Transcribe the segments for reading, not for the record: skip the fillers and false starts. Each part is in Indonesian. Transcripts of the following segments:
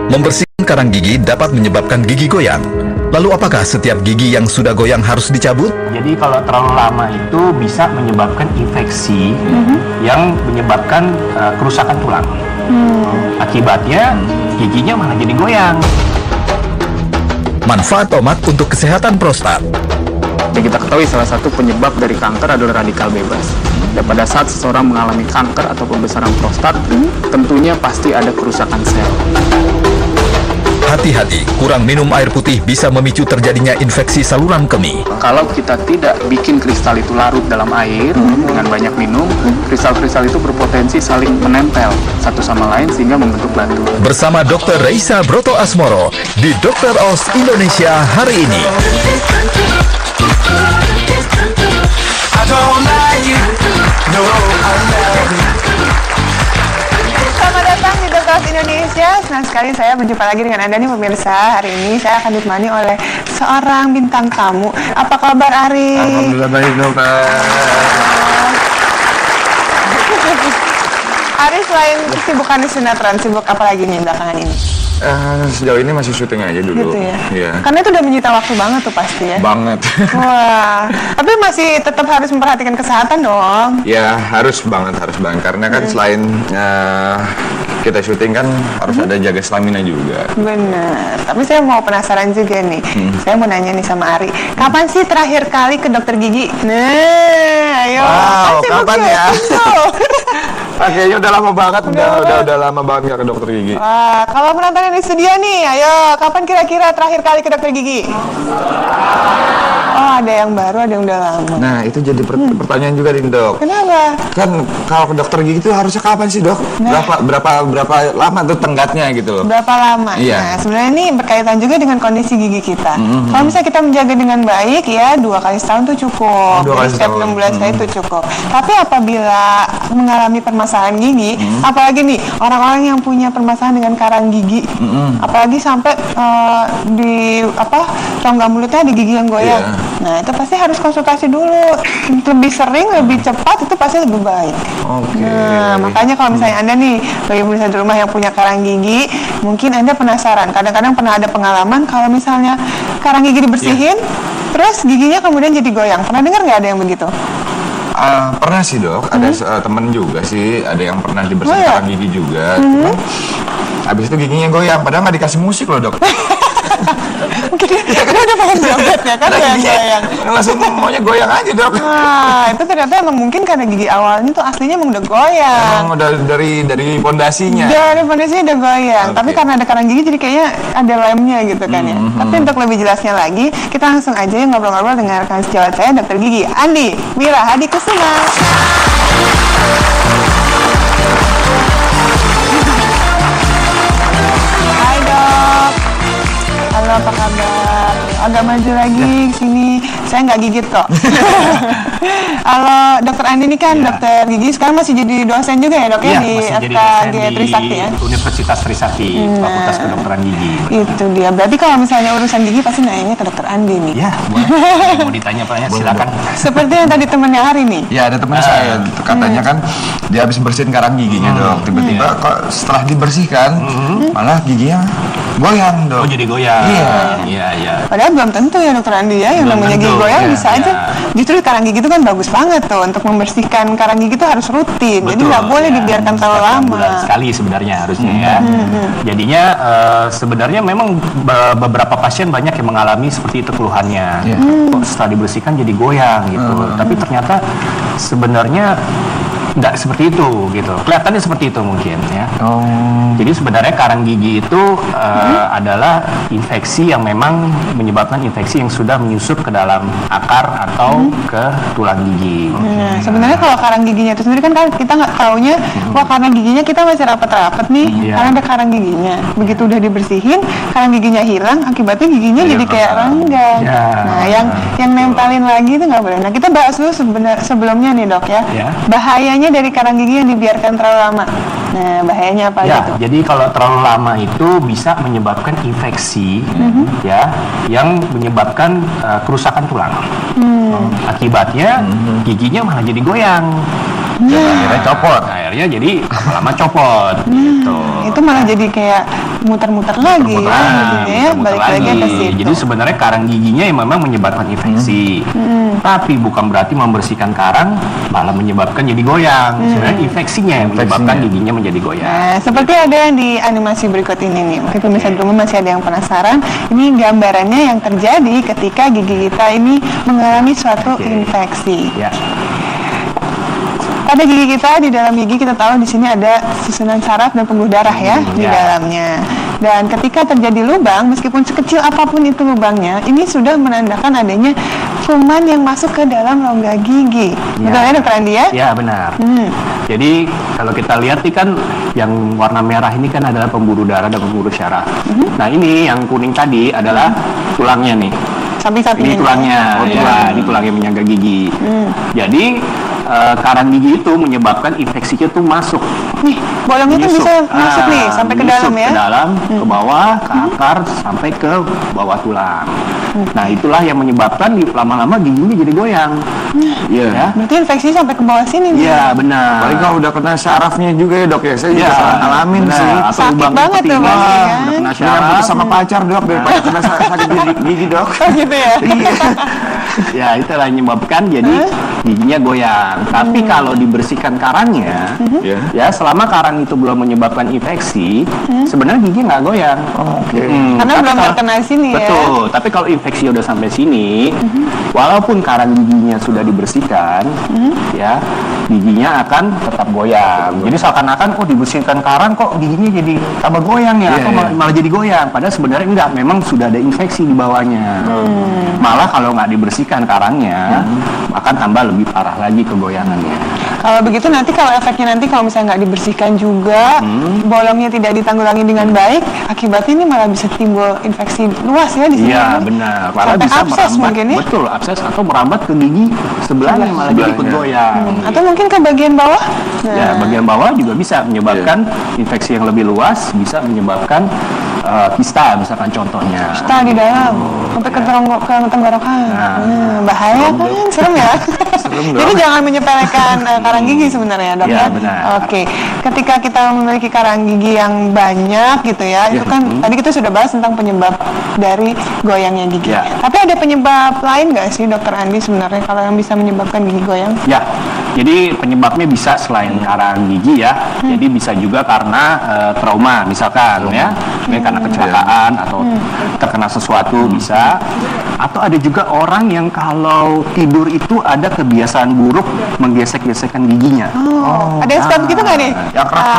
Membersihkan karang gigi dapat menyebabkan gigi goyang. Lalu apakah setiap gigi yang sudah goyang harus dicabut? Jadi kalau terlalu lama itu bisa menyebabkan infeksi yang menyebabkan kerusakan tulang. Akibatnya giginya malah jadi goyang. Manfaat tomat untuk kesehatan prostat. Yang kita ketahui salah satu penyebab dari kanker adalah radikal bebas. Dan pada saat seseorang mengalami kanker atau pembesaran prostat, tentunya pasti ada kerusakan sel. Hati-hati, kurang minum air putih bisa memicu terjadinya infeksi saluran kemih. Kalau kita tidak bikin kristal itu larut dalam air dengan banyak minum, kristal-kristal itu berpotensi saling menempel satu sama lain sehingga membentuk batu. Bersama Dr. Reisa Broto Asmoro di Dr. Oz Indonesia hari ini. Selamat datang di Dr. Oz Indonesia. Senang sekali saya berjumpa lagi dengan Anda nih pemirsa. Hari ini saya akan ditemani oleh seorang bintang tamu. Apa kabar Ari? Alhamdulillah baik dokter. Ari selain kesibukan di sinetron, sibuk apa lagi nih belakangan ini? Sejauh ini masih syuting aja dulu. Gitu ya? Iya. Karena itu udah menyita waktu banget tuh pasti ya? Banget. Wah, tapi masih tetap harus memperhatikan kesehatan dong. Ya harus banget. Karena kan selain kita syuting kan harus ada jaga stamina juga. Bener, tapi saya mau penasaran juga nih. Saya mau nanya nih sama Ari, kapan sih terakhir kali ke dokter gigi? Nah, ayo. Wow, Kan kapan sibuk ya? Kayaknya udah lama banget, udah lama banget nggak ke dokter gigi. Wah, kalau penonton di studio nih, ayo, kapan kira-kira terakhir kali ke dokter gigi? Oh, ada yang baru, ada yang udah lama. Nah itu jadi pertanyaan juga nih dok. Kenapa? Kan kalau ke dokter gigi itu harusnya kapan sih dok? Nah. Berapa lama tuh tenggatnya gitu loh? Berapa lama? Iya. Nah, sebenarnya ini berkaitan juga dengan kondisi gigi kita. Kalau misalnya kita menjaga dengan baik, ya 2 kali setahun tuh cukup. 2 kali Setiap setahun. 6 bulan sekali itu cukup. Tapi apabila mengalami permasalahan gigi, apalagi nih orang-orang yang punya permasalahan dengan karang gigi, apalagi sampai di rongga mulutnya ada gigi yang goyang. Iya. Nah, itu pasti harus konsultasi dulu. Lebih sering, lebih cepat itu pasti lebih baik. Oke. Nah, makanya kalau misalnya Anda nih bagi pemirsa di rumah yang punya karang gigi, mungkin Anda penasaran. Kadang-kadang pernah ada pengalaman kalau misalnya karang gigi dibersihin, terus giginya kemudian jadi goyang. Pernah dengar nggak ada yang begitu? Pernah sih dok, ada temen juga sih, ada yang pernah dibersihin Oh, iya? karang gigi juga. Cuman habis itu giginya goyang, padahal nggak dikasih musik loh dok. Mungkin dia udah pengen diabetnya kan goyang-goyang. Langsung maunya goyang aja dok. Nah, itu ternyata emang mungkin karena gigi awalnya tuh aslinya emang udah goyang. Emang udah dari pondasinya. Dari pondasinya udah goyang, Oke. tapi karena ada karang gigi jadi kayaknya ada lemnya gitu kan ya. Tapi untuk lebih jelasnya lagi, kita langsung aja ya ngobrol-ngobrol dengan rekan sejawat saya, Dokter Gigi Andi Mira Hadi Kusuma. Hai dok. Halo, apa kabar? Agak maju lagi sini. Saya nggak gigit kok. Halo, Dokter Andi ini kan dokter gigi, sekarang masih jadi dosen juga ya dok ya di masih jadi FKG dosen Trisakti ya? Universitas Trisakti, Fakultas Kedokteran Gigi. Itu dia. Berarti kalau misalnya urusan gigi pasti nanya ke Dokter Andi nih. Ya, boleh. Mau ditanya apa ya? Silakan. Seperti yang tadi temennya Ari nih. Ya ada teman saya, katanya kan dia habis bersihin karang giginya dok. Tiba-tiba kok setelah dibersihkan malah giginya goyang dok. Oh, jadi goyang. Iya. Padahal belum tentu ya Dokter Andi ya, yang Belum namanya gigi tentu, goyang ya, bisa aja. Justru karang gigi itu kan bagus banget tuh untuk membersihkan karang gigi itu harus rutin. Jadi nggak boleh dibiarkan terlalu Setiap lama. bulan sekali sebenarnya harusnya ya. Jadinya sebenarnya memang beberapa pasien banyak yang mengalami seperti itu keluhannya. Kok setelah dibersihkan jadi goyang gitu. Tapi ternyata sebenarnya nggak seperti itu gitu. Kelihatannya seperti itu mungkin ya. Jadi sebenarnya karang gigi itu adalah infeksi yang memang menyebabkan infeksi yang sudah menyusup ke dalam akar atau ke tulang gigi. Nah, sebenarnya kalau karang giginya itu sendiri kan kita nggak taunya, wah karena giginya kita masih rapat-rapat nih, karena ada karang giginya. Begitu udah dibersihin, karang giginya hilang, akibatnya giginya jadi kayak renggang. Nah, yang nempelin lagi itu nggak boleh. Nah, kita bahas dulu sebelumnya nih dok ya, bahayanya dari karang gigi yang dibiarkan terlalu lama. Nah, bahayanya apa gitu? Jadi kalau terlalu lama itu bisa menyebabkan infeksi, ya, yang menyebabkan kerusakan tulang. Akibatnya giginya malah jadi goyang. Akhirnya copot. Akhirnya jadi lama-lama copot gitu. Itu malah jadi kayak muter-muter lagi ya, jadinya ya, Muter-muter balik lagi ke situ. Jadi sebenarnya karang giginya yang memang menyebabkan infeksi. Tapi bukan berarti membersihkan karang malah menyebabkan jadi goyang. Sebenarnya infeksinya yang menyebabkan giginya menjadi goyang. Nah, seperti ada yang di animasi berikut ini nih. Mungkin pemirsa di rumah masih ada yang penasaran. Ini gambarannya yang terjadi ketika gigi kita ini mengalami suatu infeksi. Ya. Pada gigi kita, di dalam gigi kita tahu di sini ada susunan saraf dan pembuluh darah ya di ya. dalamnya. Dan ketika terjadi lubang, meskipun sekecil apapun itu lubangnya, ini sudah menandakan adanya kuman yang masuk ke dalam rongga gigi. Betul ya, Dokter Andi ya? Ya, benar. Jadi kalau kita lihat nih kan yang warna merah ini kan adalah pembuluh darah dan pembuluh syaraf. Nah, ini yang kuning tadi adalah tulangnya nih. Samping-sampingnya. Ini tulangnya, ini tulangnya menyangga gigi. Jadi karang gigi itu menyebabkan infeksinya tuh masuk. Nih, bolongnya tuh Nyusup. bisa masuk nih sampai ke dalam Nyusup ya. Ke dalam, ke bawah, ke akar, sampai ke bawah tulang. Nah, itulah yang menyebabkan lama-lama giginya jadi goyang. Iya. Ya. Berarti infeksi sampai ke bawah sini nih. Iya, benar. Paling kalau udah kena syarafnya juga ya dok ya, saya juga pernah ngalamin benar. sih. Atau Sakit lubang banget tuh ketinggalan, pasti, kan? udah kena Yang syaraf. putus sama pacar dok, daripada kena sakit gigi dok. Oh, gitu ya. Ya, itulah yang menyebabkan jadi giginya goyang. Tapi kalau dibersihkan karangnya, ya selama karang itu belum menyebabkan infeksi, sebenarnya gigi nggak goyang. Oke. Karena Tapi belum kalau- terkena sini ya. Betul. Tapi kalau infeksi udah sampai sini, walaupun karang giginya sudah dibersihkan, ya giginya akan tetap goyang. Jadi seakan-akan dibersihkan karang kok giginya jadi tambah goyang ya, atau malah jadi goyang. Padahal sebenarnya enggak, memang sudah ada infeksi di bawahnya. Malah kalau nggak dibersihkan karangnya, akan tambah lebih parah lagi kegoyangannya. Kalau begitu nanti kalau efeknya nanti kalau misalnya nggak dibersihkan juga, bolongnya tidak ditanggulangi dengan baik, akibatnya ini malah bisa timbul infeksi luas ya di sini. Iya, benar. Malah Sampai bisa abses merambat, mungkin ya? betul, abses atau merambat ke gigi sebelahnya malah jadi ikut goyang. Atau mungkin ke bagian bawah? Ya, bagian bawah juga bisa menyebabkan infeksi yang lebih luas, bisa menyebabkan kista misalkan contohnya. Kita di dalam sampai ke tenggorokan. Bahaya kan, serem ya. Jadi jangan menyepelekan karang gigi sebenarnya dok Ya, ya. benar. Oke, ketika kita memiliki karang gigi yang banyak gitu ya, itu kan tadi kita sudah bahas tentang penyebab dari goyangnya gigi. Ya. Tapi ada penyebab lain nggak sih Dokter Andi sebenarnya kalau yang bisa menyebabkan gigi goyang? Ya, jadi penyebabnya bisa selain karang gigi ya, jadi bisa juga karena trauma misalkan ya, mungkin karena kecelakaan atau terkena sesuatu bisa, atau ada juga orang yang kalau tidur itu ada kebiasaan buruk menggesek-gesekkan giginya. Ada yang suka begitu nggak nih?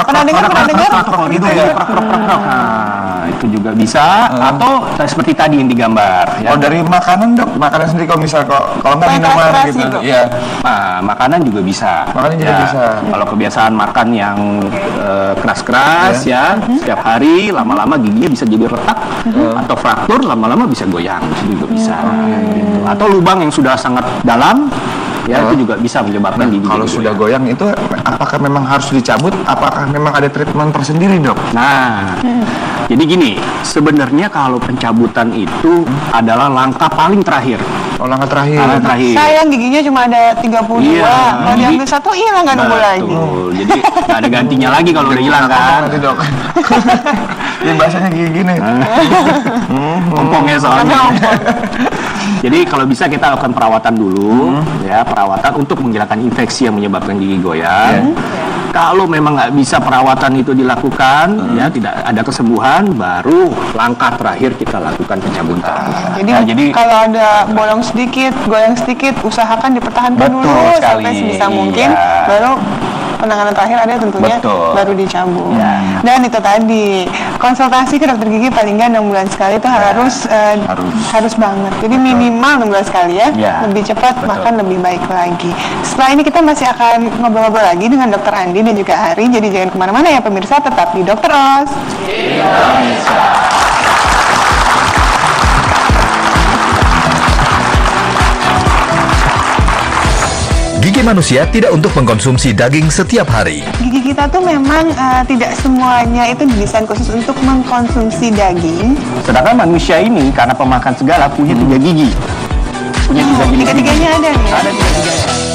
Pernah dengar? Gitu ya, krok-krok-krok. Nah, itu juga bisa, atau seperti tadi yang digambar ya. Oh dari makanan dok, makanan sendiri kalau misal kalau nggak Yang minuman keras-keras gitu. gitu. Iya. Nah, makanan juga bisa. Makanan juga bisa. Kalau kebiasaan makan yang keras-keras ya, setiap hari lama-lama giginya bisa jadi retak atau fraktur, lama-lama bisa goyang, itu juga bisa. Gitu. Atau lubang yang sudah sangat dalam, ya itu juga bisa menyebabkan gigi. Kalau jadi sudah goyang itu apakah memang harus dicabut? Apakah memang ada treatment tersendiri dok? Nah, jadi gini, sebenarnya kalau pencabutan itu adalah langkah paling terakhir. Oh langkah terakhir. Langkah terakhir. Sayang giginya cuma ada 32. Iya. Kalau diambil satu hilang nggak nunggu lagi. Betul. Jadi nggak ada gantinya lagi kalau udah hilang kan. Nanti dok. Ini bahasanya gini. Ompongnya soalnya. Jadi kalau bisa kita lakukan perawatan dulu, ya perawatan untuk menghilangkan infeksi yang menyebabkan gigi goyang. Kalau memang nggak bisa perawatan itu dilakukan, ya tidak ada kesembuhan, baru langkah terakhir kita lakukan pencabutan. Jadi, Ya, jadi kalau ada bolong sedikit, goyang sedikit, usahakan dipertahankan Betul dulu sekali, sampai sebisa mungkin, iya. baru penanganan terakhir ada tentunya Betul. baru dicabut. Ya. Dan itu tadi konsultasi ke dokter gigi paling nggak 6 bulan sekali itu harus banget. Jadi minimal 6 bulan sekali ya. Ya. Lebih cepat Betul. makan lebih baik lagi. Setelah ini kita masih akan ngobrol-ngobrol lagi dengan dokter Andi dan juga Ari. Jadi jangan kemana-mana ya pemirsa, tetap di Dokter Os. Gigi manusia tidak untuk mengkonsumsi daging setiap hari. Gigi kita tuh memang tidak semuanya itu didesain khusus untuk mengkonsumsi daging. sedangkan manusia ini karena pemakan segala punya 3 gigi. Punya 3 jenis gigi. Tiga-tiganya ada nih. Ada 3 gigi.